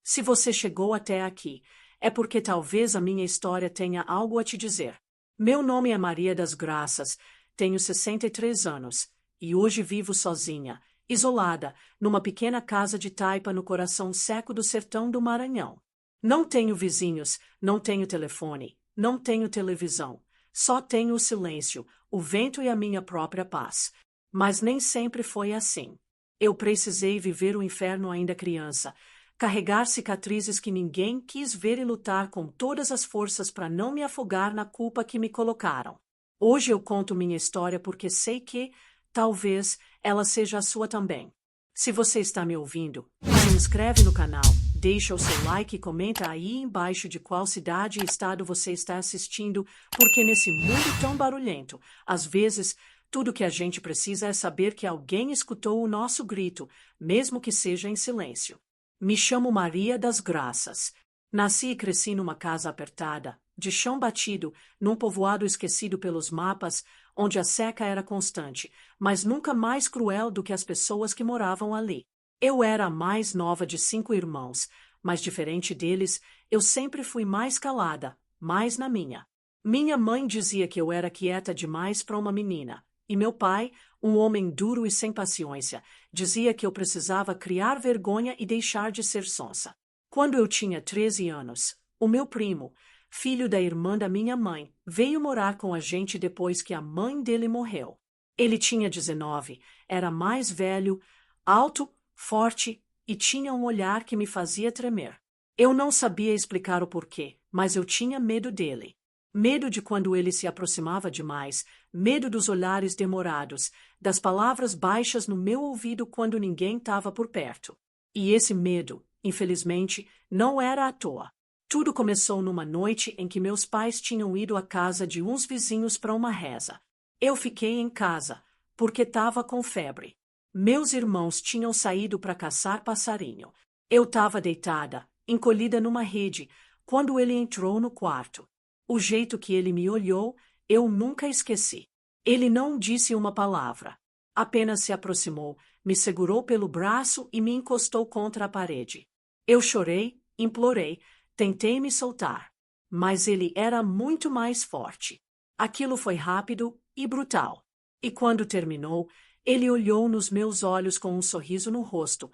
Se você chegou até aqui, é porque talvez a minha história tenha algo a te dizer. Meu nome é Maria das Graças, tenho 63 anos, e hoje vivo sozinha, isolada, numa pequena casa de taipa no coração seco do sertão do Maranhão. Não tenho vizinhos, não tenho telefone, não tenho televisão. Só tenho o silêncio, o vento e a minha própria paz. Mas nem sempre foi assim. Eu precisei viver o inferno ainda criança, carregar cicatrizes que ninguém quis ver e lutar com todas as forças para não me afogar na culpa que me colocaram. Hoje eu conto minha história porque sei que, talvez, ela seja a sua também. Se você está me ouvindo, se inscreve no canal, deixa o seu like e comenta aí embaixo de qual cidade e estado você está assistindo, porque nesse mundo tão barulhento, às vezes, tudo que a gente precisa é saber que alguém escutou o nosso grito, mesmo que seja em silêncio. Me chamo Maria das Graças. Nasci e cresci numa casa apertada, de chão batido, num povoado esquecido pelos mapas, onde a seca era constante, mas nunca mais cruel do que as pessoas que moravam ali. Eu era a mais nova de 5 irmãos, mas diferente deles, eu sempre fui mais calada, mais na minha. Minha mãe dizia que eu era quieta demais para uma menina, e meu pai, um homem duro e sem paciência, dizia que eu precisava criar vergonha e deixar de ser sonsa. Quando eu tinha 13 anos, o meu primo, filho da irmã da minha mãe, veio morar com a gente depois que a mãe dele morreu. Ele tinha 19, era mais velho, alto, forte e tinha um olhar que me fazia tremer. Eu não sabia explicar o porquê, mas eu tinha medo dele. Medo de quando ele se aproximava demais, medo dos olhares demorados, das palavras baixas no meu ouvido quando ninguém estava por perto. E esse medo, infelizmente, não era à toa. Tudo começou numa noite em que meus pais tinham ido à casa de uns vizinhos para uma reza. Eu fiquei em casa, porque estava com febre. Meus irmãos tinham saído para caçar passarinho. Eu estava deitada, encolhida numa rede, quando ele entrou no quarto. O jeito que ele me olhou, eu nunca esqueci. Ele não disse uma palavra. Apenas se aproximou, me segurou pelo braço e me encostou contra a parede. Eu chorei, implorei, tentei me soltar. Mas ele era muito mais forte. Aquilo foi rápido e brutal. E quando terminou, ele olhou nos meus olhos com um sorriso no rosto,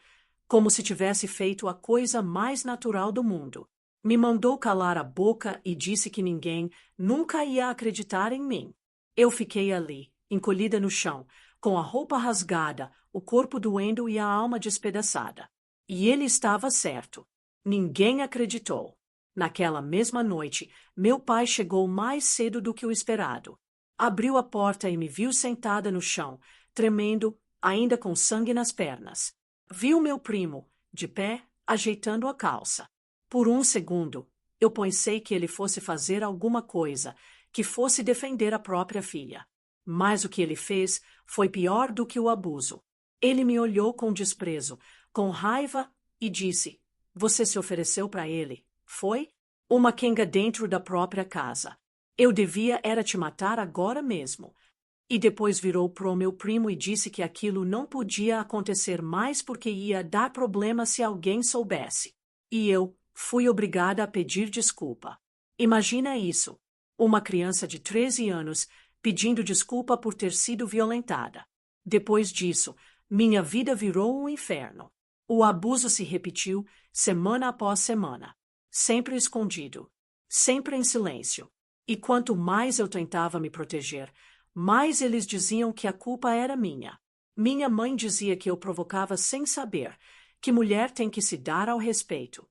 como se tivesse feito a coisa mais natural do mundo. Me mandou calar a boca e disse que ninguém nunca ia acreditar em mim. Eu fiquei ali, encolhida no chão, com a roupa rasgada, o corpo doendo e a alma despedaçada. E ele estava certo. Ninguém acreditou. Naquela mesma noite, meu pai chegou mais cedo do que o esperado. Abriu a porta e me viu sentada no chão, tremendo, ainda com sangue nas pernas. Viu meu primo, de pé, ajeitando a calça. Por um segundo, eu pensei que ele fosse fazer alguma coisa, que fosse defender a própria filha. Mas o que ele fez foi pior do que o abuso. Ele me olhou com desprezo, com raiva e disse: "Você se ofereceu para ele, foi? Uma quenga dentro da própria casa. Eu devia era te matar agora mesmo." E depois virou pro meu primo e disse que aquilo não podia acontecer mais porque ia dar problema se alguém soubesse. E eu fui obrigada a pedir desculpa. Imagina isso, uma criança de 13 anos pedindo desculpa por ter sido violentada. Depois disso, minha vida virou um inferno. O abuso se repetiu semana após semana, sempre escondido, sempre em silêncio. E quanto mais eu tentava me proteger, mais eles diziam que a culpa era minha. Minha mãe dizia que eu provocava sem saber, que mulher tem que se dar ao respeito.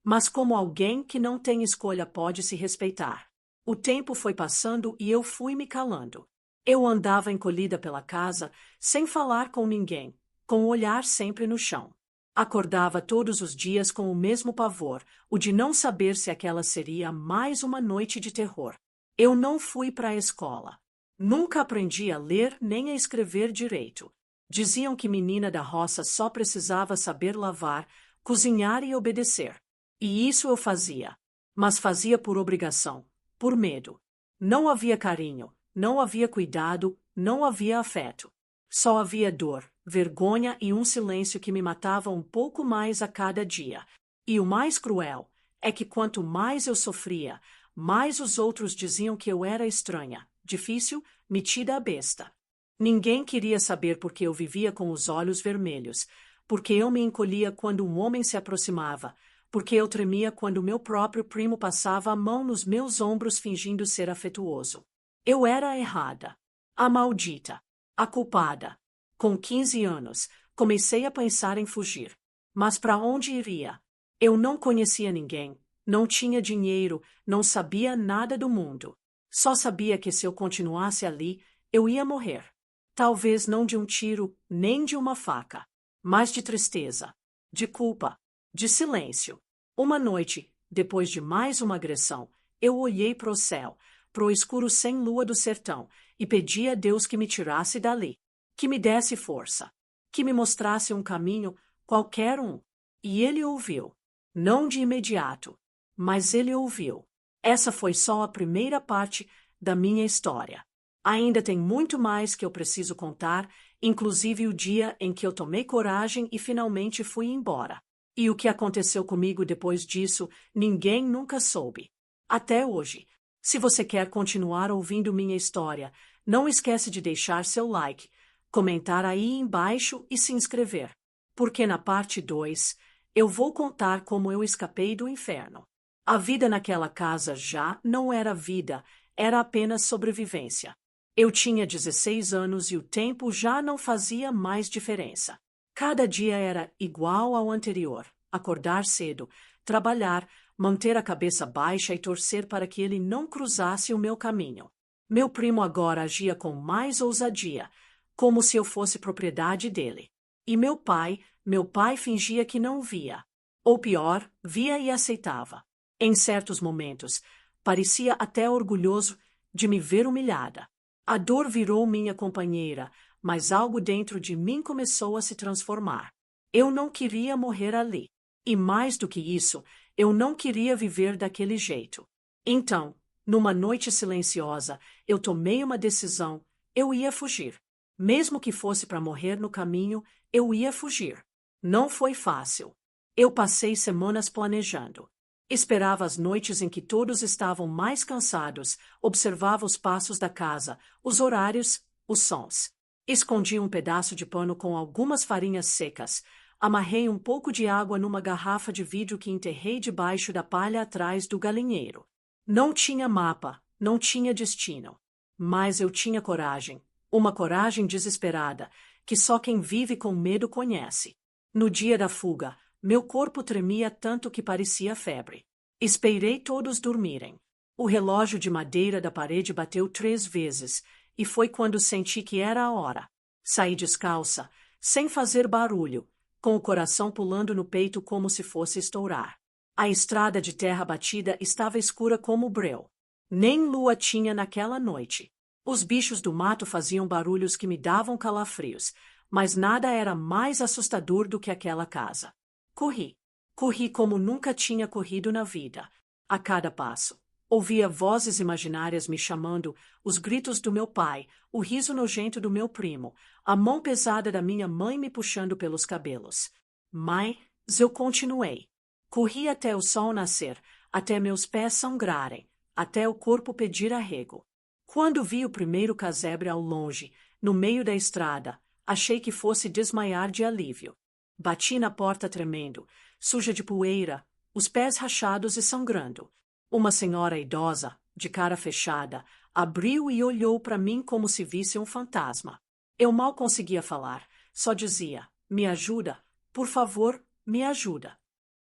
Mas como alguém que não tem escolha pode se respeitar? O tempo foi passando e eu fui me calando. Eu andava encolhida pela casa, sem falar com ninguém, com o olhar sempre no chão. Acordava todos os dias com o mesmo pavor, o de não saber se aquela seria mais uma noite de terror. Eu não fui para a escola. Nunca aprendi a ler nem a escrever direito. Diziam que menina da roça só precisava saber lavar, cozinhar e obedecer. E isso eu fazia. Mas fazia por obrigação, por medo. Não havia carinho, não havia cuidado, não havia afeto. Só havia dor, vergonha e um silêncio que me matava um pouco mais a cada dia. E o mais cruel é que quanto mais eu sofria, mais os outros diziam que eu era estranha, difícil, metida a besta. Ninguém queria saber por que eu vivia com os olhos vermelhos, porque eu me encolhia quando um homem se aproximava, porque eu tremia quando meu próprio primo passava a mão nos meus ombros fingindo ser afetuoso. Eu era a errada, a maldita, a culpada. Com 15 anos, comecei a pensar em fugir. Mas para onde iria? Eu não conhecia ninguém, não tinha dinheiro, não sabia nada do mundo. Só sabia que se eu continuasse ali, eu ia morrer. Talvez não de um tiro, nem de uma faca, mas de tristeza, de culpa, de silêncio. Uma noite, depois de mais uma agressão, eu olhei para o céu, para o escuro sem lua do sertão, e pedi a Deus que me tirasse dali, que me desse força, que me mostrasse um caminho, qualquer um. E ele ouviu. Não de imediato, mas ele ouviu. Essa foi só a primeira parte da minha história. Ainda tem muito mais que eu preciso contar, inclusive o dia em que eu tomei coragem e finalmente fui embora. E o que aconteceu comigo depois disso, ninguém nunca soube. Até hoje. Se você quer continuar ouvindo minha história, não esquece de deixar seu like, comentar aí embaixo e se inscrever. Porque na parte 2, eu vou contar como eu escapei do inferno. A vida naquela casa já não era vida, era apenas sobrevivência. Eu tinha 16 anos e o tempo já não fazia mais diferença. Cada dia era igual ao anterior. Acordar cedo, trabalhar, manter a cabeça baixa e torcer para que ele não cruzasse o meu caminho. Meu primo agora agia com mais ousadia, como se eu fosse propriedade dele. E meu pai fingia que não via. Ou pior, via e aceitava. Em certos momentos, parecia até orgulhoso de me ver humilhada. A dor virou minha companheira, mas algo dentro de mim começou a se transformar. Eu não queria morrer ali. E mais do que isso, eu não queria viver daquele jeito. Então, numa noite silenciosa, eu tomei uma decisão. Eu ia fugir. Mesmo que fosse para morrer no caminho, eu ia fugir. Não foi fácil. Eu passei semanas planejando. Esperava as noites em que todos estavam mais cansados, observava os passos da casa, os horários, os sons. Escondi um pedaço de pano com algumas farinhas secas. Amarrei um pouco de água numa garrafa de vidro que enterrei debaixo da palha atrás do galinheiro. Não tinha mapa, não tinha destino. Mas eu tinha coragem. Uma coragem desesperada, que só quem vive com medo conhece. No dia da fuga, meu corpo tremia tanto que parecia febre. Esperei todos dormirem. O relógio de madeira da parede bateu 3 vezes, e foi quando senti que era a hora. Saí descalça, sem fazer barulho, com o coração pulando no peito como se fosse estourar. A estrada de terra batida estava escura como breu. Nem lua tinha naquela noite. Os bichos do mato faziam barulhos que me davam calafrios, mas nada era mais assustador do que aquela casa. Corri. Corri como nunca tinha corrido na vida. A cada passo. Ouvia vozes imaginárias me chamando, os gritos do meu pai, o riso nojento do meu primo, a mão pesada da minha mãe me puxando pelos cabelos. Mas eu continuei. Corri até o sol nascer, até meus pés sangrarem, até o corpo pedir arrego. Quando vi o primeiro casebre ao longe, no meio da estrada, achei que fosse desmaiar de alívio. Bati na porta tremendo, suja de poeira, os pés rachados e sangrando. Uma senhora idosa, de cara fechada, abriu e olhou para mim como se visse um fantasma. Eu mal conseguia falar, só dizia, me ajuda, por favor, me ajuda.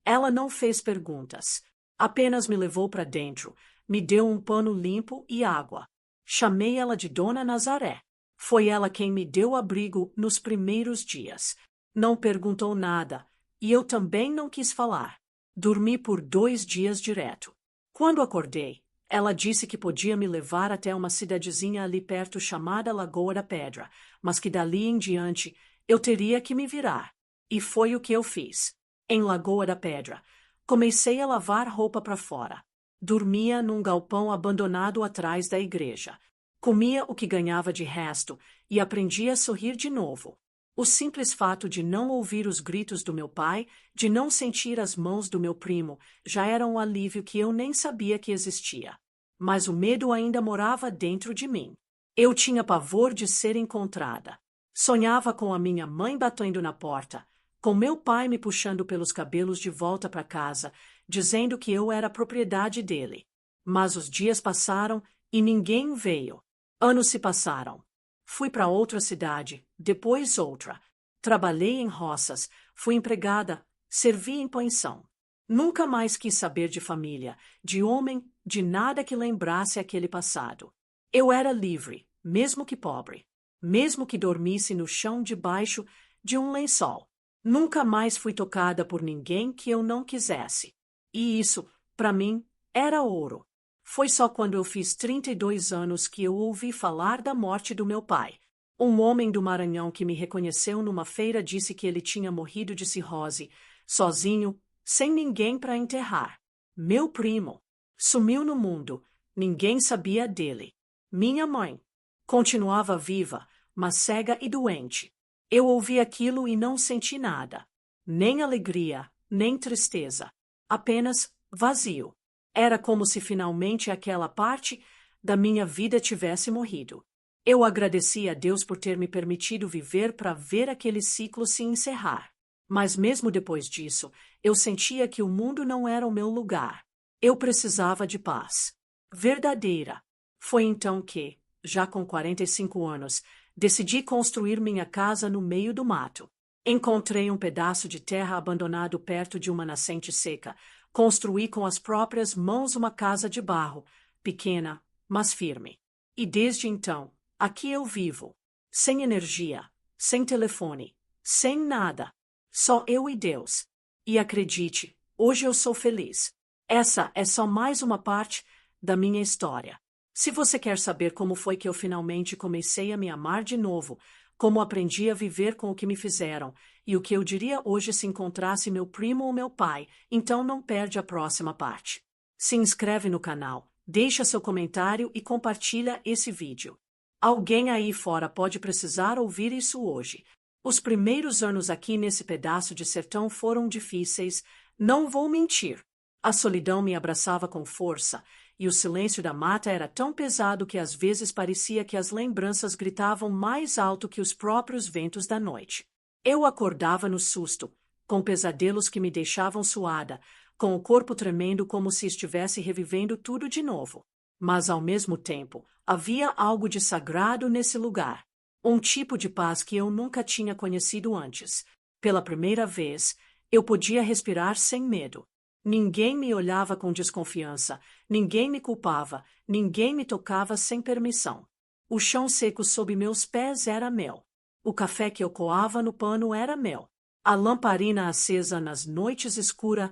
Ela não fez perguntas, apenas me levou para dentro, me deu um pano limpo e água. Chamei ela de Dona Nazaré. Foi ela quem me deu abrigo nos primeiros dias. Não perguntou nada, e eu também não quis falar. Dormi por 2 dias direto. Quando acordei, ela disse que podia me levar até uma cidadezinha ali perto chamada Lagoa da Pedra, mas que dali em diante eu teria que me virar. E foi o que eu fiz. Em Lagoa da Pedra, comecei a lavar roupa para fora. Dormia num galpão abandonado atrás da igreja. Comia o que ganhava de resto e aprendi a sorrir de novo. O simples fato de não ouvir os gritos do meu pai, de não sentir as mãos do meu primo, já era um alívio que eu nem sabia que existia. Mas o medo ainda morava dentro de mim. Eu tinha pavor de ser encontrada. Sonhava com a minha mãe batendo na porta, com meu pai me puxando pelos cabelos de volta para casa, dizendo que eu era propriedade dele. Mas os dias passaram e ninguém veio. Anos se passaram. Fui para outra cidade, depois outra. Trabalhei em roças, fui empregada, servi em pensão. Nunca mais quis saber de família, de homem, de nada que lembrasse aquele passado. Eu era livre, mesmo que pobre. Mesmo que dormisse no chão debaixo de um lençol. Nunca mais fui tocada por ninguém que eu não quisesse. E isso, para mim, era ouro. Foi só quando eu fiz 32 anos que eu ouvi falar da morte do meu pai. Um homem do Maranhão que me reconheceu numa feira disse que ele tinha morrido de cirrose, sozinho, sem ninguém para enterrar. Meu primo sumiu no mundo, ninguém sabia dele. Minha mãe continuava viva, mas cega e doente. Eu ouvi aquilo e não senti nada. Nem alegria, nem tristeza. Apenas vazio. Era como se finalmente aquela parte da minha vida tivesse morrido. Eu agradeci a Deus por ter me permitido viver para ver aquele ciclo se encerrar. Mas mesmo depois disso, eu sentia que o mundo não era o meu lugar. Eu precisava de paz. Verdadeira. Foi então que, já com 45 anos, decidi construir minha casa no meio do mato. Encontrei um pedaço de terra abandonado perto de uma nascente seca. Construí com as próprias mãos uma casa de barro, pequena, mas firme. E desde então, aqui eu vivo. Sem energia, sem telefone, sem nada. Só eu e Deus. E acredite, hoje eu sou feliz. Essa é só mais uma parte da minha história. Se você quer saber como foi que eu finalmente comecei a me amar de novo, como aprendi a viver com o que me fizeram, e o que eu diria hoje se encontrasse meu primo ou meu pai, então não perde a próxima parte. Se inscreve no canal, deixa seu comentário e compartilha esse vídeo. Alguém aí fora pode precisar ouvir isso hoje. Os primeiros anos aqui nesse pedaço de sertão foram difíceis, não vou mentir. A solidão me abraçava com força, e o silêncio da mata era tão pesado que às vezes parecia que as lembranças gritavam mais alto que os próprios ventos da noite. Eu acordava no susto, com pesadelos que me deixavam suada, com o corpo tremendo como se estivesse revivendo tudo de novo. Mas, ao mesmo tempo, havia algo de sagrado nesse lugar. Um tipo de paz que eu nunca tinha conhecido antes. Pela primeira vez, eu podia respirar sem medo. Ninguém me olhava com desconfiança, ninguém me culpava, ninguém me tocava sem permissão. O chão seco sob meus pés era meu. O café que eu coava no pano era meu. A lamparina acesa nas noites escuras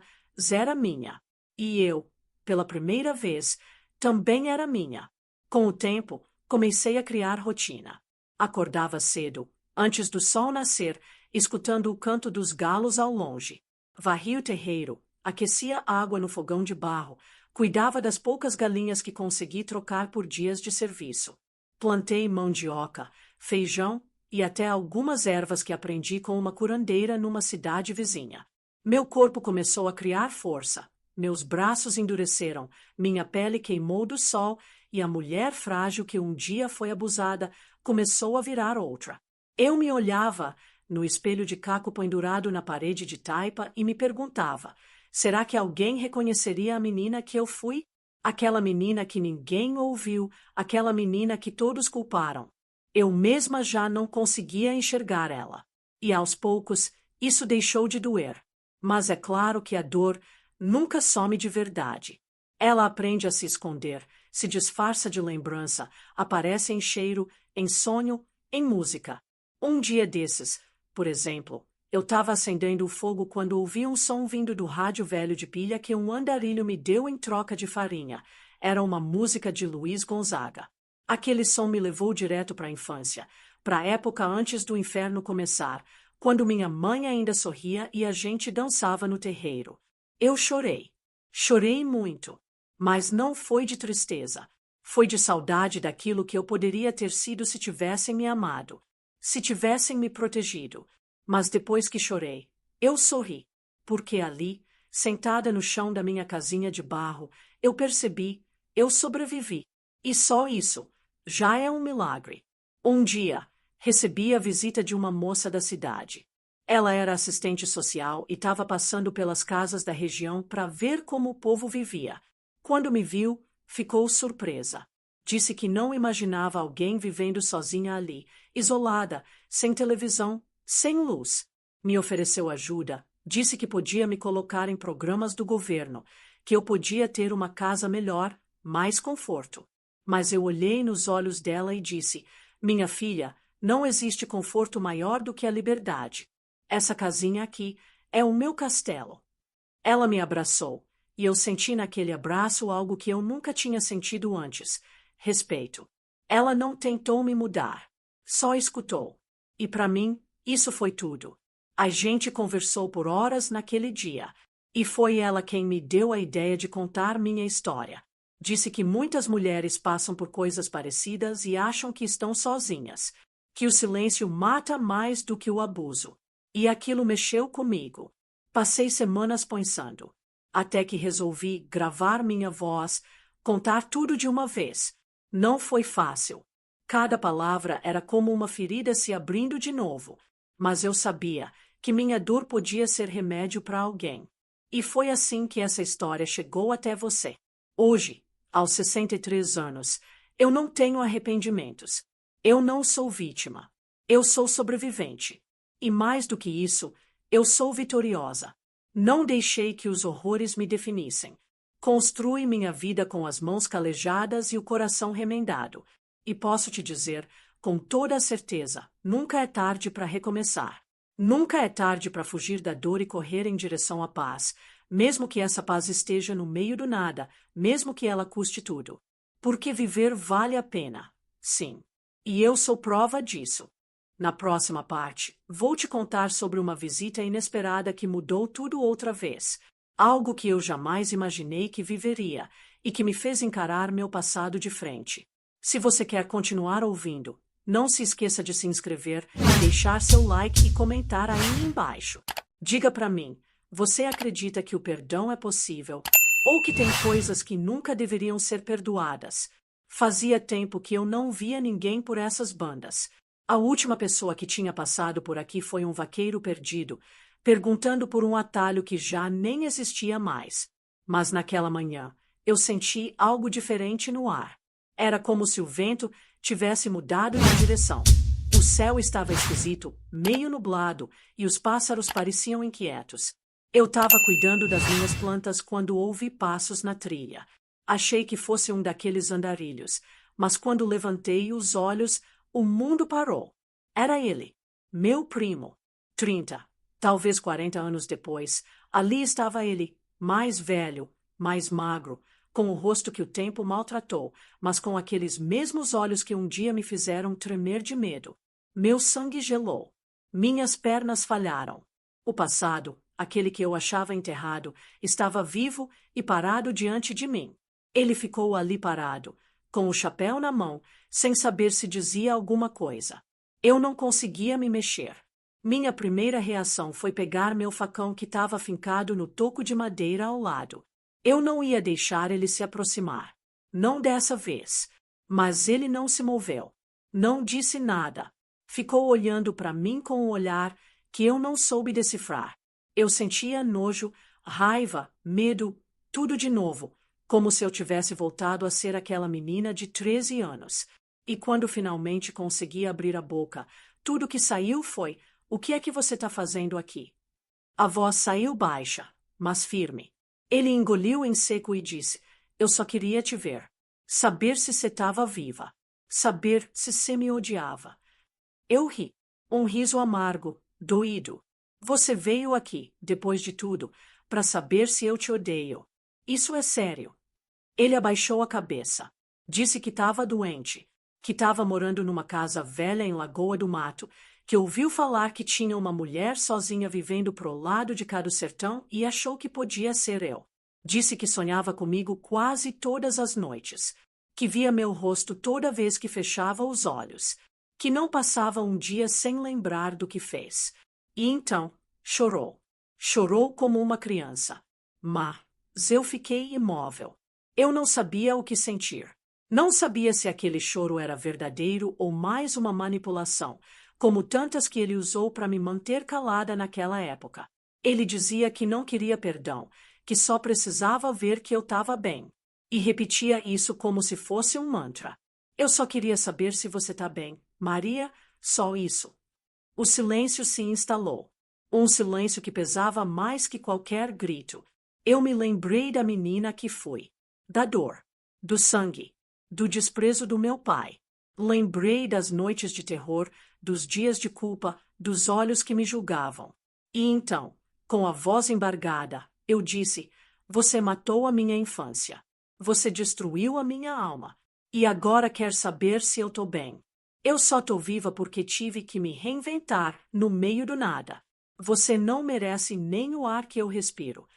era minha. E eu, pela primeira vez, também era minha. Com o tempo, comecei a criar rotina. Acordava cedo, antes do sol nascer, escutando o canto dos galos ao longe. Varria o terreiro, aquecia água no fogão de barro, cuidava das poucas galinhas que consegui trocar por dias de serviço. Plantei mandioca, feijão e até algumas ervas que aprendi com uma curandeira numa cidade vizinha. Meu corpo começou a criar força, meus braços endureceram, minha pele queimou do sol e a mulher frágil que um dia foi abusada começou a virar outra. Eu me olhava no espelho de caco pendurado na parede de taipa e me perguntava: será que alguém reconheceria a menina que eu fui? Aquela menina que ninguém ouviu, aquela menina que todos culparam. Eu mesma já não conseguia enxergar ela. E aos poucos, isso deixou de doer. Mas é claro que a dor nunca some de verdade. Ela aprende a se esconder, se disfarça de lembrança, aparece em cheiro, em sonho, em música. Um dia desses, por exemplo, eu estava acendendo o fogo quando ouvi um som vindo do rádio velho de pilha que um andarilho me deu em troca de farinha. Era uma música de Luiz Gonzaga. Aquele som me levou direto para a infância, para a época antes do inferno começar, quando minha mãe ainda sorria e a gente dançava no terreiro. Eu chorei. Chorei muito. Mas não foi de tristeza. Foi de saudade daquilo que eu poderia ter sido se tivessem me amado. se tivessem me protegido. Mas depois que chorei, eu sorri, porque ali, sentada no chão da minha casinha de barro, eu percebi, eu sobrevivi. E só isso já é um milagre. Um dia, recebi a visita de uma moça da cidade. Ela era assistente social e estava passando pelas casas da região para ver como o povo vivia. Quando me viu, ficou surpresa. Disse que não imaginava alguém vivendo sozinha ali, isolada, sem televisão, sem luz. Me ofereceu ajuda, disse que podia me colocar em programas do governo, que eu podia ter uma casa melhor, mais conforto. Mas eu olhei nos olhos dela e disse: minha filha, não existe conforto maior do que a liberdade. Essa casinha aqui é o meu castelo. Ela me abraçou, e eu senti naquele abraço algo que eu nunca tinha sentido antes: respeito. Ela não tentou me mudar, só escutou. E para mim, isso foi tudo. A gente conversou por horas naquele dia, e foi ela quem me deu a ideia de contar minha história. Disse que muitas mulheres passam por coisas parecidas e acham que estão sozinhas, que o silêncio mata mais do que o abuso. E aquilo mexeu comigo. Passei semanas pensando, até que resolvi gravar minha voz, contar tudo de uma vez. Não foi fácil. Cada palavra era como uma ferida se abrindo de novo, mas eu sabia que minha dor podia ser remédio para alguém. E foi assim que essa história chegou até você. Hoje, aos 63 anos, eu não tenho arrependimentos. Eu não sou vítima. Eu sou sobrevivente. E mais do que isso, eu sou vitoriosa. Não deixei que os horrores me definissem. Construí minha vida com as mãos calejadas e o coração remendado. E posso te dizer, com toda a certeza, nunca é tarde para recomeçar. Nunca é tarde para fugir da dor e correr em direção à paz, mesmo que essa paz esteja no meio do nada, mesmo que ela custe tudo. Porque viver vale a pena. Sim. E eu sou prova disso. Na próxima parte, vou te contar sobre uma visita inesperada que mudou tudo outra vez. Algo que eu jamais imaginei que viveria e que me fez encarar meu passado de frente. Se você quer continuar ouvindo, não se esqueça de se inscrever, deixar seu like e comentar aí embaixo. Diga para mim, você acredita que o perdão é possível ou que tem coisas que nunca deveriam ser perdoadas? Fazia tempo que eu não via ninguém por essas bandas. A última pessoa que tinha passado por aqui foi um vaqueiro perdido, perguntando por um atalho que já nem existia mais. Mas naquela manhã, eu senti algo diferente no ar. Era como se o vento tivesse mudado de direção. O céu estava esquisito, meio nublado, e os pássaros pareciam inquietos. Eu estava cuidando das minhas plantas quando ouvi passos na trilha. Achei que fosse um daqueles andarilhos, mas quando levantei os olhos, o mundo parou. Era ele, meu primo. 30, talvez 40 anos depois, ali estava ele, mais velho, mais magro, com o rosto que o tempo maltratou, mas com aqueles mesmos olhos que um dia me fizeram tremer de medo. Meu sangue gelou. Minhas pernas falharam. O passado, aquele que eu achava enterrado, estava vivo e parado diante de mim. Ele ficou ali parado, com o chapéu na mão, sem saber se dizia alguma coisa. Eu não conseguia me mexer. Minha primeira reação foi pegar meu facão que estava fincado no toco de madeira ao lado. Eu não ia deixar ele se aproximar. Não dessa vez. Mas ele não se moveu. Não disse nada. Ficou olhando para mim com um olhar que eu não soube decifrar. Eu sentia nojo, raiva, medo, tudo de novo, como se eu tivesse voltado a ser aquela menina de 13 anos. E quando finalmente consegui abrir a boca, tudo que saiu foi: o que é que você está fazendo aqui? A voz saiu baixa, mas firme. Ele engoliu em seco e disse: eu só queria te ver. Saber se você estava viva. Saber se você me odiava. Eu ri. Um riso amargo, doído. Você veio aqui, depois de tudo, para saber se eu te odeio. Isso é sério. Ele abaixou a cabeça. Disse que estava doente, que estava morando numa casa velha em Lagoa do Mato, que ouviu falar que tinha uma mulher sozinha vivendo pro lado de cá do sertão e achou que podia ser eu. Disse que sonhava comigo quase todas as noites, que via meu rosto toda vez que fechava os olhos. que não passava um dia sem lembrar do que fez. E então, chorou. Chorou como uma criança. Mas eu fiquei imóvel. Eu não sabia o que sentir. Não sabia se aquele choro era verdadeiro ou mais uma manipulação, como tantas que ele usou para me manter calada naquela época. Ele dizia que não queria perdão, que só precisava ver que eu estava bem. E repetia isso como se fosse um mantra. Eu só queria saber se você está bem, Maria, só isso. O silêncio se instalou. Um silêncio que pesava mais que qualquer grito. Eu me lembrei da menina que fui. Da dor. Do sangue. Do desprezo do meu pai. Lembrei das noites de terror, dos dias de culpa, dos olhos que me julgavam. E então, com a voz embargada, eu disse: você matou a minha infância. Você destruiu a minha alma. E agora quer saber se eu estou bem. Eu só estou viva porque tive que me reinventar no meio do nada. Você não merece nem o ar que eu respiro.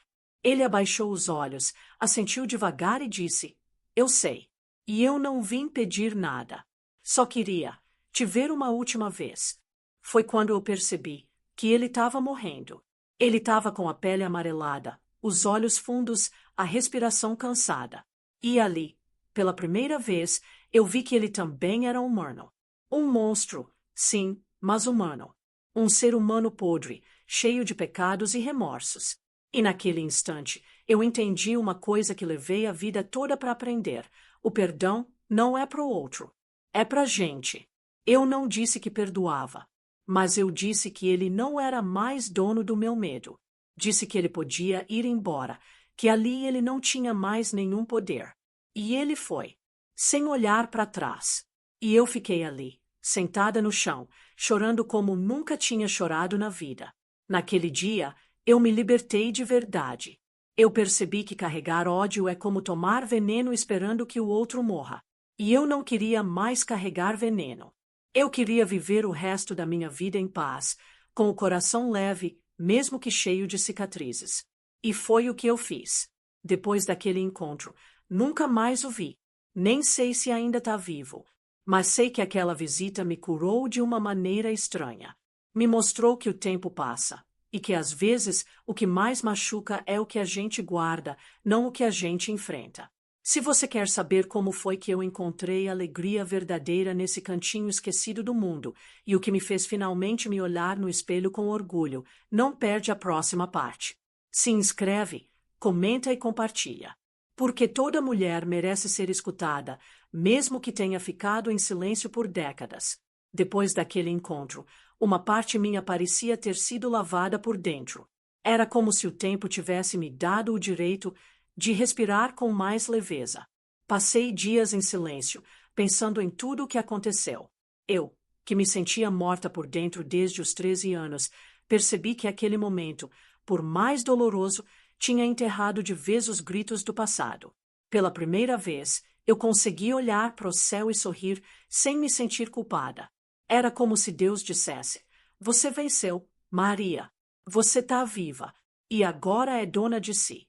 Ele abaixou os olhos, assentiu devagar e disse: eu sei. E eu não vim pedir nada. Só queria te ver uma última vez. Foi quando eu percebi que ele estava morrendo. Ele estava com a pele amarelada, os olhos fundos, a respiração cansada. E ali, pela primeira vez, eu vi que ele também era humano. Um monstro, sim, mas humano. Um ser humano podre, cheio de pecados e remorsos. E naquele instante, eu entendi uma coisa que levei a vida toda para aprender. O perdão não é pro outro. É pra gente. Eu não disse que perdoava, mas eu disse que ele não era mais dono do meu medo. Disse que ele podia ir embora, que ali ele não tinha mais nenhum poder. E ele foi, sem olhar para trás. E eu fiquei ali, sentada no chão, chorando como nunca tinha chorado na vida. Naquele dia, eu me libertei de verdade. Eu percebi que carregar ódio é como tomar veneno esperando que o outro morra. E eu não queria mais carregar veneno. Eu queria viver o resto da minha vida em paz, com o coração leve, mesmo que cheio de cicatrizes. E foi o que eu fiz. Depois daquele encontro, nunca mais o vi. Nem sei se ainda está vivo. Mas sei que aquela visita me curou de uma maneira estranha. Me mostrou que o tempo passa. E que às vezes o que mais machuca é o que a gente guarda, não o que a gente enfrenta. Se você quer saber como foi que eu encontrei alegria verdadeira nesse cantinho esquecido do mundo e o que me fez finalmente me olhar no espelho com orgulho, não perde a próxima parte. Se inscreve, comenta e compartilha. Porque toda mulher merece ser escutada, mesmo que tenha ficado em silêncio por décadas. Depois daquele encontro, uma parte minha parecia ter sido lavada por dentro. Era como se o tempo tivesse me dado o direito de respirar com mais leveza. Passei dias em silêncio, pensando em tudo o que aconteceu. Eu, que me sentia morta por dentro desde os 13 anos, percebi que aquele momento, por mais doloroso, tinha enterrado de vez os gritos do passado. Pela primeira vez, eu consegui olhar para o céu e sorrir sem me sentir culpada. Era como se Deus dissesse: você venceu, Maria. Você está viva e agora é dona de si.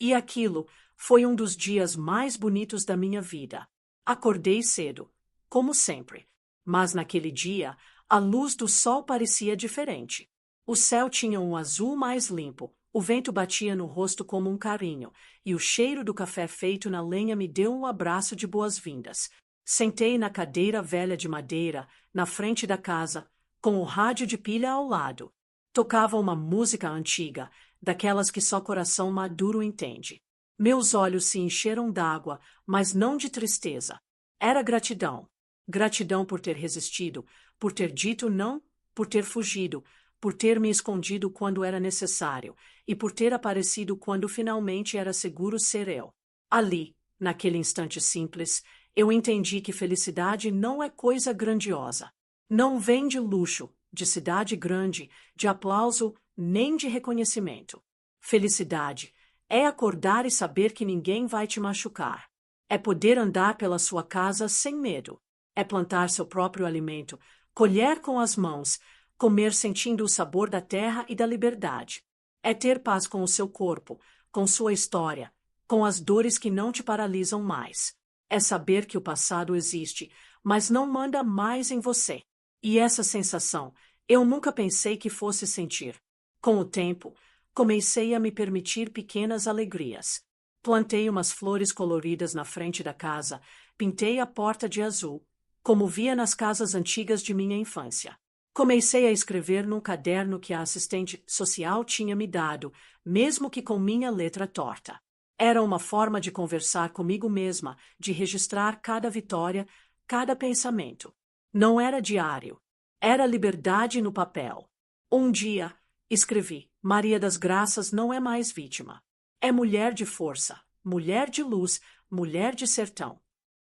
E aquilo foi um dos dias mais bonitos da minha vida. Acordei cedo, como sempre, mas naquele dia a luz do sol parecia diferente. O céu tinha um azul mais limpo, o vento batia no rosto como um carinho, e o cheiro do café feito na lenha me deu um abraço de boas-vindas. Sentei na cadeira velha de madeira, na frente da casa, com o rádio de pilha ao lado. Tocava uma música antiga, daquelas que só coração maduro entende. Meus olhos se encheram d'água, mas não de tristeza. Era gratidão. Gratidão por ter resistido, por ter dito não, por ter fugido, por ter me escondido quando era necessário e por ter aparecido quando finalmente era seguro ser eu. Ali, naquele instante simples, eu entendi que felicidade não é coisa grandiosa. Não vem de luxo, de cidade grande, de aplauso, nem de reconhecimento. Felicidade é acordar e saber que ninguém vai te machucar. É poder andar pela sua casa sem medo. É plantar seu próprio alimento, colher com as mãos, comer sentindo o sabor da terra e da liberdade. É ter paz com o seu corpo, com sua história, com as dores que não te paralisam mais. É saber que o passado existe, mas não manda mais em você. E essa sensação, eu nunca pensei que fosse sentir. Com o tempo, comecei a me permitir pequenas alegrias. Plantei umas flores coloridas na frente da casa, pintei a porta de azul, como via nas casas antigas de minha infância. Comecei a escrever num caderno que a assistente social tinha me dado, mesmo que com minha letra torta. Era uma forma de conversar comigo mesma, de registrar cada vitória, cada pensamento. Não era diário. Era liberdade no papel. Um dia, escrevi, Maria das Graças não é mais vítima. É mulher de força, mulher de luz, mulher de sertão.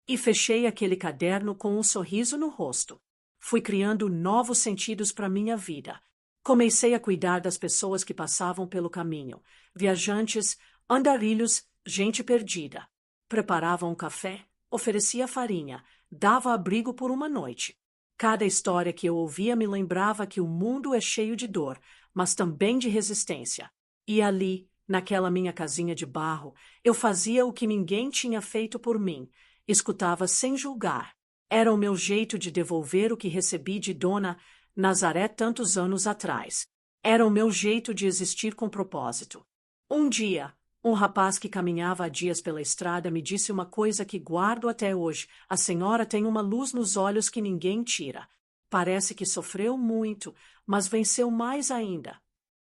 E fechei aquele caderno com um sorriso no rosto. Fui criando novos sentidos para minha vida. Comecei a cuidar das pessoas que passavam pelo caminho, viajantes, andarilhos, gente perdida. Preparava um café, oferecia farinha, dava abrigo por uma noite. Cada história que eu ouvia me lembrava que o mundo é cheio de dor, mas também de resistência. E ali, naquela minha casinha de barro, eu fazia o que ninguém tinha feito por mim, escutava sem julgar. Era o meu jeito de devolver o que recebi de Dona Nazaré tantos anos atrás. Era o meu jeito de existir com propósito. Um dia, um rapaz que caminhava há dias pela estrada me disse uma coisa que guardo até hoje. A senhora tem uma luz nos olhos que ninguém tira. Parece que sofreu muito, mas venceu mais ainda.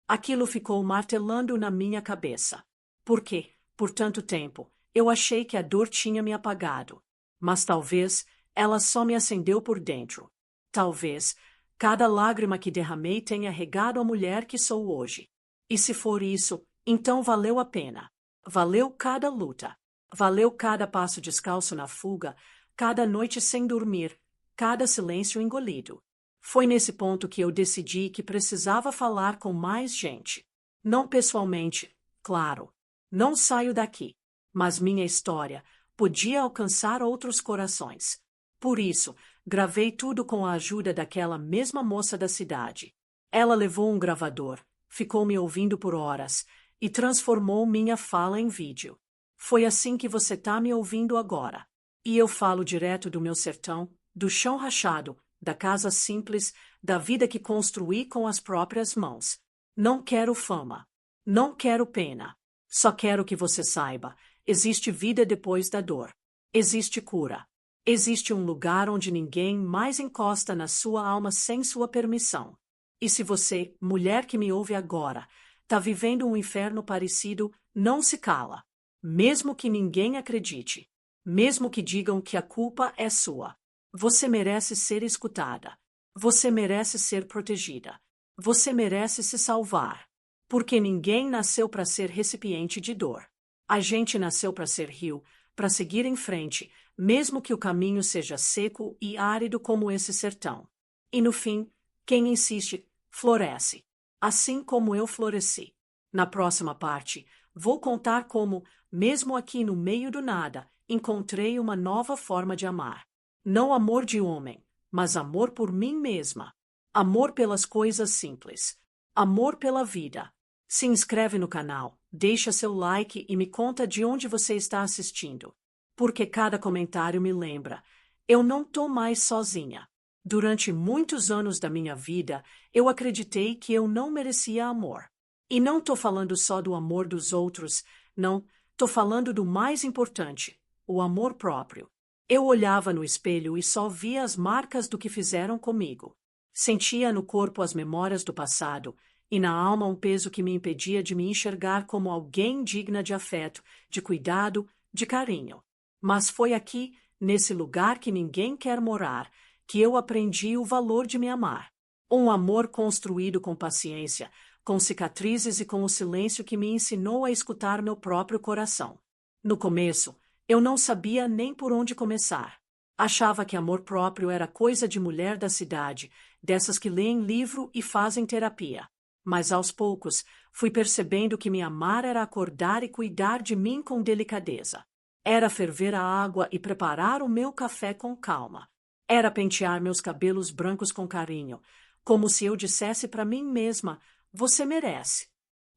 Aquilo ficou martelando na minha cabeça. Por quê? Por tanto tempo, eu achei que a dor tinha me apagado. Mas talvez ela só me acendeu por dentro. Talvez cada lágrima que derramei tenha regado a mulher que sou hoje. E se for isso, então valeu a pena. Valeu cada luta. Valeu cada passo descalço na fuga, cada noite sem dormir, cada silêncio engolido. Foi nesse ponto que eu decidi que precisava falar com mais gente. Não pessoalmente, claro. Não saio daqui. Mas minha história podia alcançar outros corações. Por isso, gravei tudo com a ajuda daquela mesma moça da cidade. Ela levou um gravador, ficou me ouvindo por horas e transformou minha fala em vídeo. Foi assim que você tá me ouvindo agora. E eu falo direto do meu sertão, do chão rachado, da casa simples, da vida que construí com as próprias mãos. Não quero fama. Não quero pena. Só quero que você saiba, existe vida depois da dor. Existe cura. Existe um lugar onde ninguém mais encosta na sua alma sem sua permissão. E se você, mulher que me ouve agora, está vivendo um inferno parecido, não se cala. Mesmo que ninguém acredite. Mesmo que digam que a culpa é sua. Você merece ser escutada. Você merece ser protegida. Você merece se salvar. Porque ninguém nasceu para ser recipiente de dor. A gente nasceu para ser rio, para seguir em frente, mesmo que o caminho seja seco e árido como esse sertão. E no fim, quem insiste, floresce. Assim como eu floresci. Na próxima parte, vou contar como, mesmo aqui no meio do nada, encontrei uma nova forma de amar. Não amor de homem, mas amor por mim mesma. Amor pelas coisas simples. Amor pela vida. Se inscreve no canal, deixa seu like e me conta de onde você está assistindo. Porque cada comentário me lembra, eu não tô mais sozinha. Durante muitos anos da minha vida, eu acreditei que eu não merecia amor. E não tô falando só do amor dos outros, não, tô falando do mais importante, o amor próprio. Eu olhava no espelho e só via as marcas do que fizeram comigo. Sentia no corpo as memórias do passado e na alma um peso que me impedia de me enxergar como alguém digna de afeto, de cuidado, de carinho. Mas foi aqui, nesse lugar que ninguém quer morar, que eu aprendi o valor de me amar. Um amor construído com paciência, com cicatrizes e com o silêncio que me ensinou a escutar meu próprio coração. No começo, eu não sabia nem por onde começar. Achava que amor próprio era coisa de mulher da cidade, dessas que leem livro e fazem terapia. Mas aos poucos, fui percebendo que me amar era acordar e cuidar de mim com delicadeza. Era ferver a água e preparar o meu café com calma. Era pentear meus cabelos brancos com carinho, como se eu dissesse para mim mesma, você merece.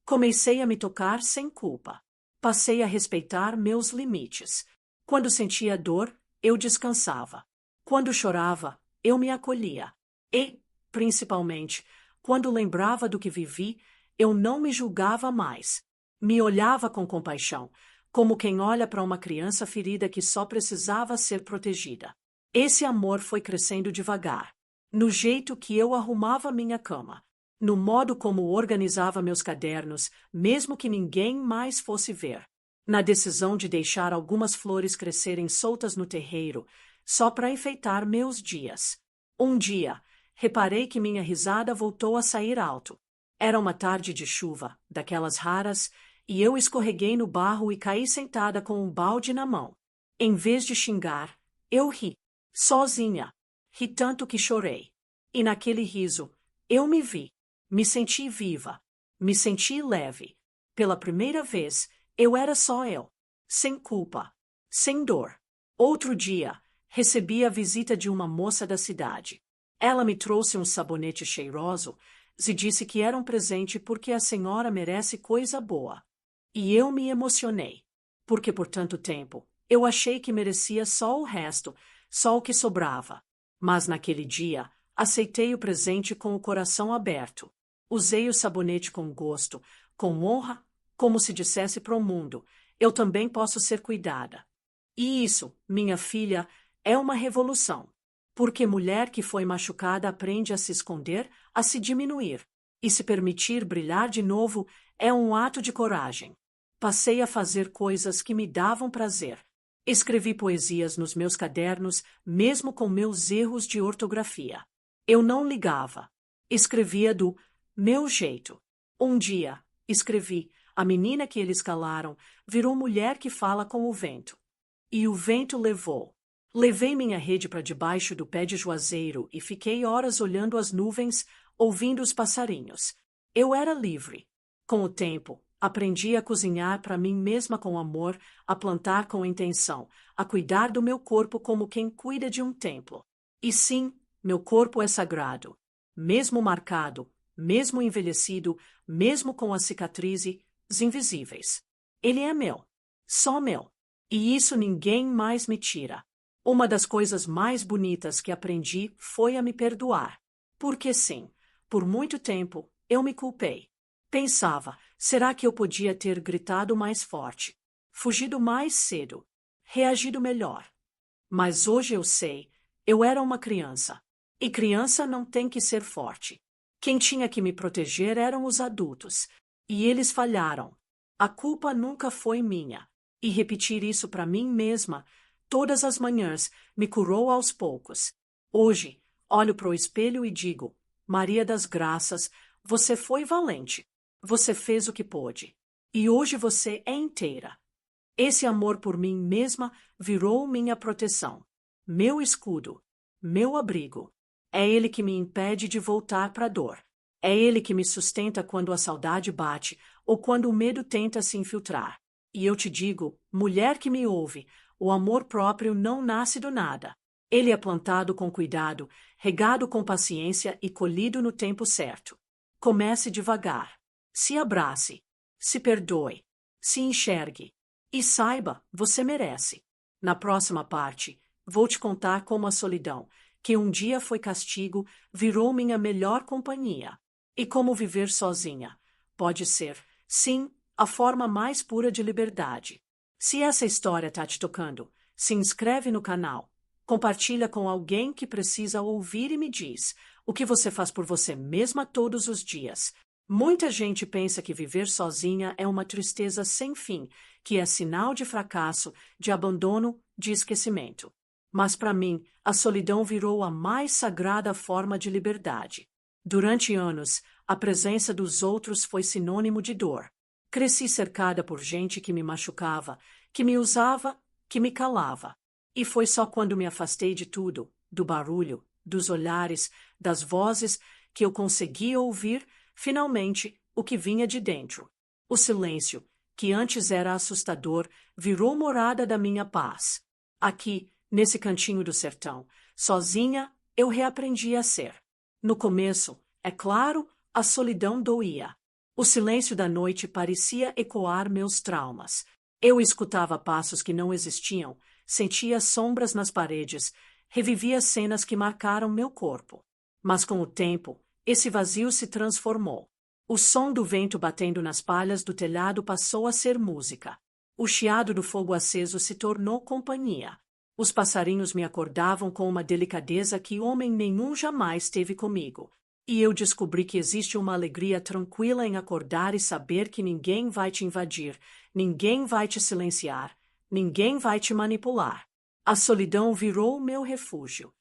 Comecei a me tocar sem culpa. Passei a respeitar meus limites. Quando sentia dor, eu descansava. Quando chorava, eu me acolhia. E, principalmente, quando lembrava do que vivi, eu não me julgava mais. Me olhava com compaixão, como quem olha para uma criança ferida que só precisava ser protegida. Esse amor foi crescendo devagar, no jeito que eu arrumava minha cama, no modo como organizava meus cadernos, mesmo que ninguém mais fosse ver, na decisão de deixar algumas flores crescerem soltas no terreiro, só para enfeitar meus dias. Um dia, reparei que minha risada voltou a sair alto. Era uma tarde de chuva, daquelas raras, e eu escorreguei no barro e caí sentada com um balde na mão. Em vez de xingar, eu ri, sozinha. Ri tanto que chorei. E naquele riso, eu me vi, me senti viva, me senti leve. Pela primeira vez, eu era só eu, sem culpa, sem dor. Outro dia, recebi a visita de uma moça da cidade. Ela me trouxe um sabonete cheiroso e disse que era um presente porque a senhora merece coisa boa. E eu me emocionei, porque por tanto tempo eu achei que merecia só o resto, só o que sobrava. Mas naquele dia, aceitei o presente com o coração aberto. Usei o sabonete com gosto, com honra, como se dissesse para o mundo: eu também posso ser cuidada. E isso, minha filha, é uma revolução. Porque mulher que foi machucada aprende a se esconder, a se diminuir. E se permitir brilhar de novo é um ato de coragem. Passei a fazer coisas que me davam prazer. Escrevi poesias nos meus cadernos, mesmo com meus erros de ortografia. Eu não ligava. Escrevia do meu jeito. Um dia, escrevi: a menina que eles calaram virou mulher que fala com o vento. E o vento levou. Levei minha rede para debaixo do pé de juazeiro e fiquei horas olhando as nuvens, ouvindo os passarinhos. Eu era livre. Com o tempo, aprendi a cozinhar para mim mesma com amor, a plantar com intenção, a cuidar do meu corpo como quem cuida de um templo. E sim, meu corpo é sagrado. Mesmo marcado, mesmo envelhecido, mesmo com as cicatrizes invisíveis. Ele é meu. Só meu. E isso ninguém mais me tira. Uma das coisas mais bonitas que aprendi foi a me perdoar. Porque sim, por muito tempo eu me culpei. Pensava, será que eu podia ter gritado mais forte, fugido mais cedo, reagido melhor? Mas hoje eu sei, eu era uma criança. E criança não tem que ser forte. Quem tinha que me proteger eram os adultos. E eles falharam. A culpa nunca foi minha. E repetir isso para mim mesma, todas as manhãs, me curou aos poucos. Hoje, olho para o espelho e digo: Maria das Graças, você foi valente. Você fez o que pôde. E hoje você é inteira. Esse amor por mim mesma virou minha proteção, meu escudo, meu abrigo. É ele que me impede de voltar para a dor. É ele que me sustenta quando a saudade bate ou quando o medo tenta se infiltrar. E eu te digo, mulher que me ouve, o amor próprio não nasce do nada. Ele é plantado com cuidado, regado com paciência e colhido no tempo certo. Comece devagar. Se abrace. Se perdoe. Se enxergue. E saiba, você merece. Na próxima parte, vou te contar como a solidão, que um dia foi castigo, virou minha melhor companhia. E como viver sozinha pode ser, sim, a forma mais pura de liberdade. Se essa história está te tocando, se inscreve no canal, compartilha com alguém que precisa ouvir e me diz o que você faz por você mesma todos os dias. Muita gente pensa que viver sozinha é uma tristeza sem fim, que é sinal de fracasso, de abandono, de esquecimento. Mas para mim, a solidão virou a mais sagrada forma de liberdade. Durante anos, a presença dos outros foi sinônimo de dor. Cresci cercada por gente que me machucava, que me usava, que me calava. E foi só quando me afastei de tudo, do barulho, dos olhares, das vozes, que eu consegui ouvir, finalmente, o que vinha de dentro. O silêncio, que antes era assustador, virou morada da minha paz. Aqui, nesse cantinho do sertão, sozinha, eu reaprendi a ser. No começo, é claro, a solidão doía. O silêncio da noite parecia ecoar meus traumas. Eu escutava passos que não existiam, sentia sombras nas paredes, revivia cenas que marcaram meu corpo. Mas com o tempo, esse vazio se transformou. O som do vento batendo nas palhas do telhado passou a ser música. O chiado do fogo aceso se tornou companhia. Os passarinhos me acordavam com uma delicadeza que homem nenhum jamais teve comigo. E eu descobri que existe uma alegria tranquila em acordar e saber que ninguém vai te invadir, ninguém vai te silenciar, ninguém vai te manipular. A solidão virou o meu refúgio.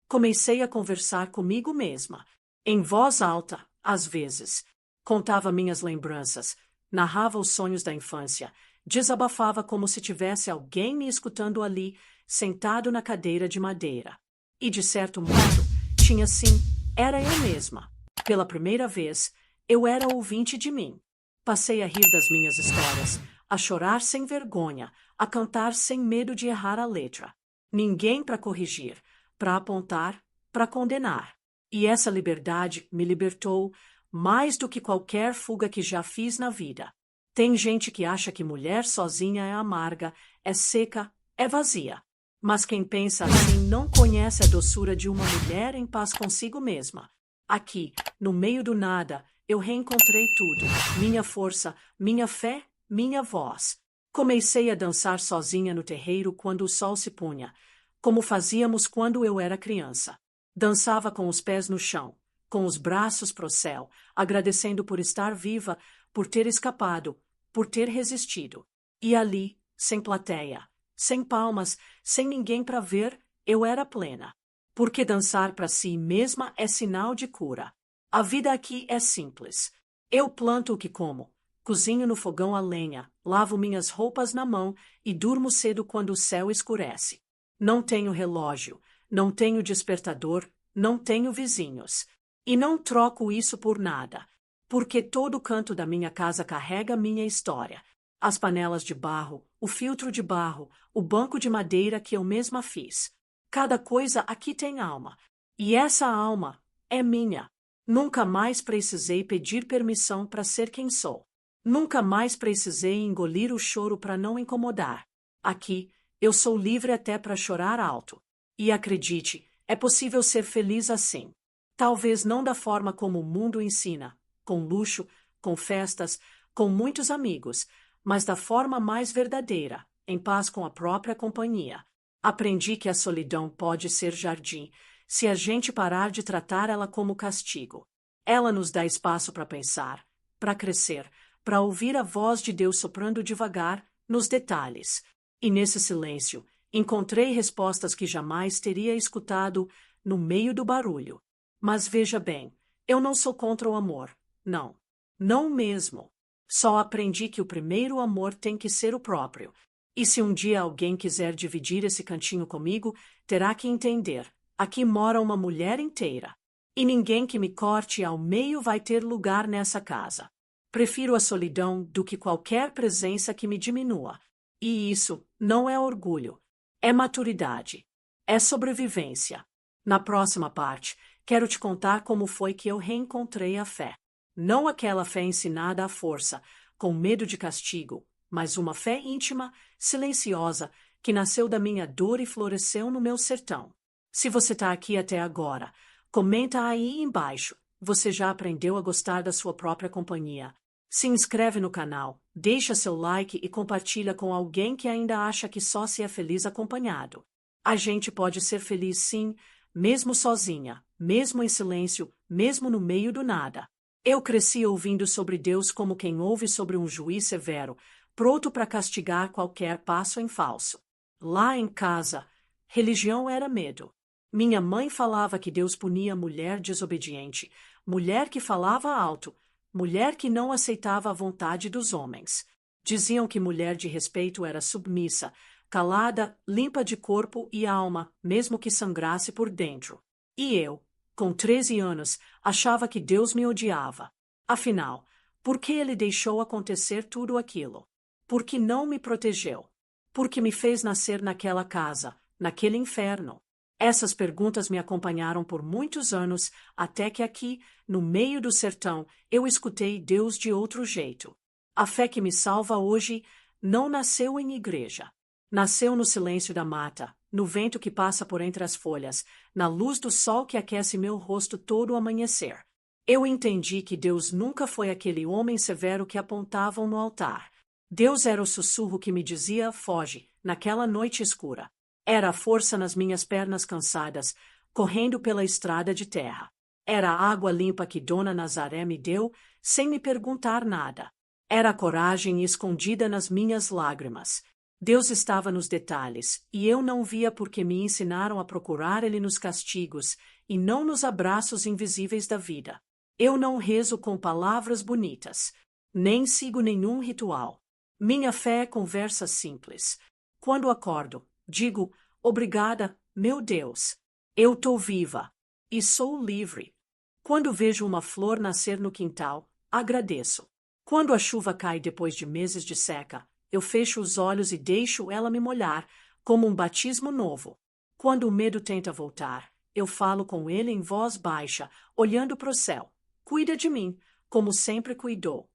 Comecei a conversar comigo mesma, em voz alta, às vezes. Contava minhas lembranças, narrava os sonhos da infância, desabafava como se tivesse alguém me escutando ali, sentado na cadeira de madeira. E, de certo modo, tinha sim, era eu mesma. Pela primeira vez, eu era ouvinte de mim. Passei a rir das minhas histórias, a chorar sem vergonha, a cantar sem medo de errar a letra. Ninguém para corrigir, para apontar, para condenar. E essa liberdade me libertou mais do que qualquer fuga que já fiz na vida. Tem gente que acha que mulher sozinha é amarga, é seca, é vazia. Mas quem pensa assim não conhece a doçura de uma mulher em paz consigo mesma. Aqui, no meio do nada, eu reencontrei tudo. Minha força, minha fé, minha voz. Comecei a dançar sozinha no terreiro quando o sol se punha, como fazíamos quando eu era criança. Dançava com os pés no chão, com os braços pro céu, agradecendo por estar viva, por ter escapado, por ter resistido. E ali, sem plateia, sem palmas, sem ninguém para ver, eu era plena. Porque dançar para si mesma é sinal de cura. A vida aqui é simples. Eu planto o que como, cozinho no fogão a lenha, lavo minhas roupas na mão e durmo cedo quando o céu escurece. Não tenho relógio, não tenho despertador, não tenho vizinhos. E não troco isso por nada, porque todo canto da minha casa carrega minha história. As panelas de barro, o filtro de barro, o banco de madeira que eu mesma fiz. Cada coisa aqui tem alma, e essa alma é minha. Nunca mais precisei pedir permissão para ser quem sou. Nunca mais precisei engolir o choro para não incomodar. Aqui, eu sou livre até para chorar alto. E acredite, é possível ser feliz assim. Talvez não da forma como o mundo ensina, com luxo, com festas, com muitos amigos, mas da forma mais verdadeira, em paz com a própria companhia. Aprendi que a solidão pode ser jardim, se a gente parar de tratar ela como castigo. Ela nos dá espaço para pensar, para crescer, para ouvir a voz de Deus soprando devagar, nos detalhes. E nesse silêncio, encontrei respostas que jamais teria escutado no meio do barulho. Mas veja bem, eu não sou contra o amor. Não. Não mesmo. Só aprendi que o primeiro amor tem que ser o próprio. E se um dia alguém quiser dividir esse cantinho comigo, terá que entender. Aqui mora uma mulher inteira. E ninguém que me corte ao meio vai ter lugar nessa casa. Prefiro a solidão do que qualquer presença que me diminua. E isso não é orgulho. É maturidade. É sobrevivência. Na próxima parte, quero te contar como foi que eu reencontrei a fé. Não aquela fé ensinada à força, com medo de castigo, mas uma fé íntima, silenciosa, que nasceu da minha dor e floresceu no meu sertão. Se você está aqui até agora, comenta aí embaixo. Você já aprendeu a gostar da sua própria companhia? Se inscreve no canal, deixa seu like e compartilha com alguém que ainda acha que só se é feliz acompanhado. A gente pode ser feliz sim, mesmo sozinha, mesmo em silêncio, mesmo no meio do nada. Eu cresci ouvindo sobre Deus como quem ouve sobre um juiz severo, pronto para castigar qualquer passo em falso. Lá em casa, religião era medo. Minha mãe falava que Deus punia mulher desobediente, mulher que falava alto, mulher que não aceitava a vontade dos homens. Diziam que mulher de respeito era submissa, calada, limpa de corpo e alma, mesmo que sangrasse por dentro. E eu, com 13 anos, achava que Deus me odiava. Afinal, por que ele deixou acontecer tudo aquilo? Por que não me protegeu? Por que me fez nascer naquela casa, naquele inferno? Essas perguntas me acompanharam por muitos anos, até que aqui, no meio do sertão, eu escutei Deus de outro jeito. A fé que me salva hoje não nasceu em igreja. Nasceu no silêncio da mata, no vento que passa por entre as folhas, na luz do sol que aquece meu rosto todo o amanhecer. Eu entendi que Deus nunca foi aquele homem severo que apontavam no altar. Deus era o sussurro que me dizia, foge, naquela noite escura. Era a força nas minhas pernas cansadas, correndo pela estrada de terra. Era a água limpa que Dona Nazaré me deu, sem me perguntar nada. Era a coragem escondida nas minhas lágrimas. Deus estava nos detalhes, e eu não via porque me ensinaram a procurar Ele nos castigos, e não nos abraços invisíveis da vida. Eu não rezo com palavras bonitas, nem sigo nenhum ritual. Minha fé é conversa simples. Quando acordo, digo, obrigada, meu Deus. Eu tô viva. E sou livre. Quando vejo uma flor nascer no quintal, agradeço. Quando a chuva cai depois de meses de seca, eu fecho os olhos e deixo ela me molhar, como um batismo novo. Quando o medo tenta voltar, eu falo com ele em voz baixa, olhando para o céu. Cuida de mim, como sempre cuidou.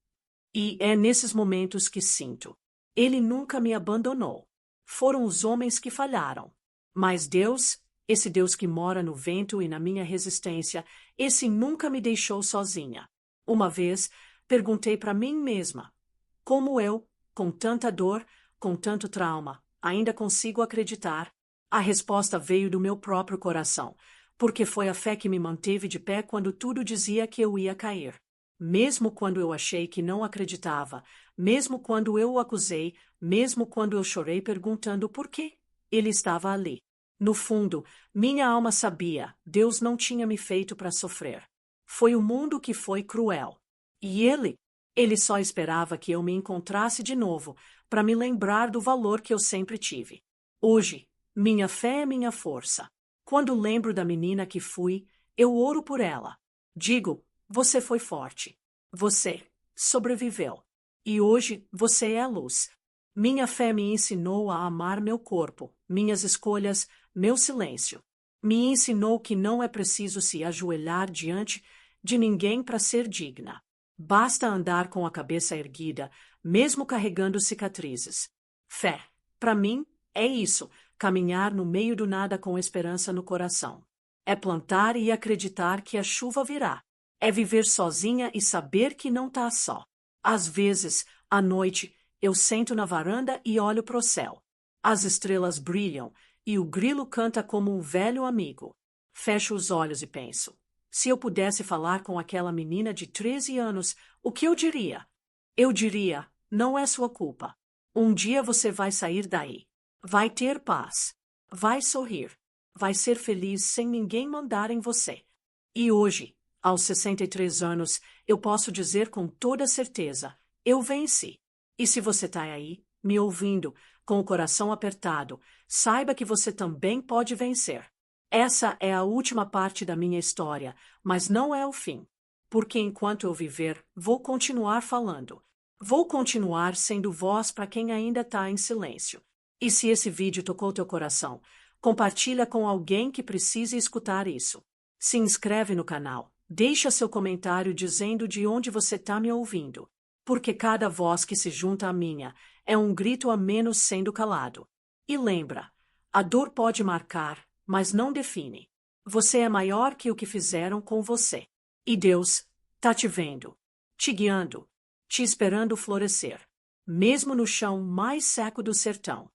E é nesses momentos que sinto. Ele nunca me abandonou. Foram os homens que falharam. Mas Deus, esse Deus que mora no vento e na minha resistência, esse nunca me deixou sozinha. Uma vez, perguntei para mim mesma, como eu, com tanta dor, com tanto trauma, ainda consigo acreditar? A resposta veio do meu próprio coração, porque foi a fé que me manteve de pé quando tudo dizia que eu ia cair. Mesmo quando eu achei que não acreditava, mesmo quando eu o acusei, mesmo quando eu chorei perguntando por quê, ele estava ali. No fundo, minha alma sabia, Deus não tinha me feito para sofrer. Foi o mundo que foi cruel. E ele só esperava que eu me encontrasse de novo, para me lembrar do valor que eu sempre tive. Hoje, minha fé é minha força. Quando lembro da menina que fui, eu oro por ela. Digo, você foi forte. Você sobreviveu. E hoje você é a luz. Minha fé me ensinou a amar meu corpo, minhas escolhas, meu silêncio. Me ensinou que não é preciso se ajoelhar diante de ninguém para ser digna. Basta andar com a cabeça erguida, mesmo carregando cicatrizes. Fé, para mim, é isso, caminhar no meio do nada com esperança no coração. É plantar e acreditar que a chuva virá. É viver sozinha e saber que não está só. Às vezes, à noite, eu sento na varanda e olho para o céu. As estrelas brilham e o grilo canta como um velho amigo. Fecho os olhos e penso. Se eu pudesse falar com aquela menina de 13 anos, o que eu diria? Eu diria, não é sua culpa. Um dia você vai sair daí. Vai ter paz. Vai sorrir. Vai ser feliz sem ninguém mandar em você. E hoje, aos 63 anos, eu posso dizer com toda certeza, eu venci. E se você está aí, me ouvindo, com o coração apertado, saiba que você também pode vencer. Essa é a última parte da minha história, mas não é o fim. Porque enquanto eu viver, vou continuar falando. Vou continuar sendo voz para quem ainda está em silêncio. E se esse vídeo tocou teu coração, compartilha com alguém que precise escutar isso. Se inscreve no canal. Deixa seu comentário dizendo de onde você está me ouvindo. Porque cada voz que se junta à minha é um grito a menos sendo calado. E lembra, a dor pode marcar, mas não define. Você é maior que o que fizeram com você. E Deus está te vendo, te guiando, te esperando florescer, mesmo no chão mais seco do sertão.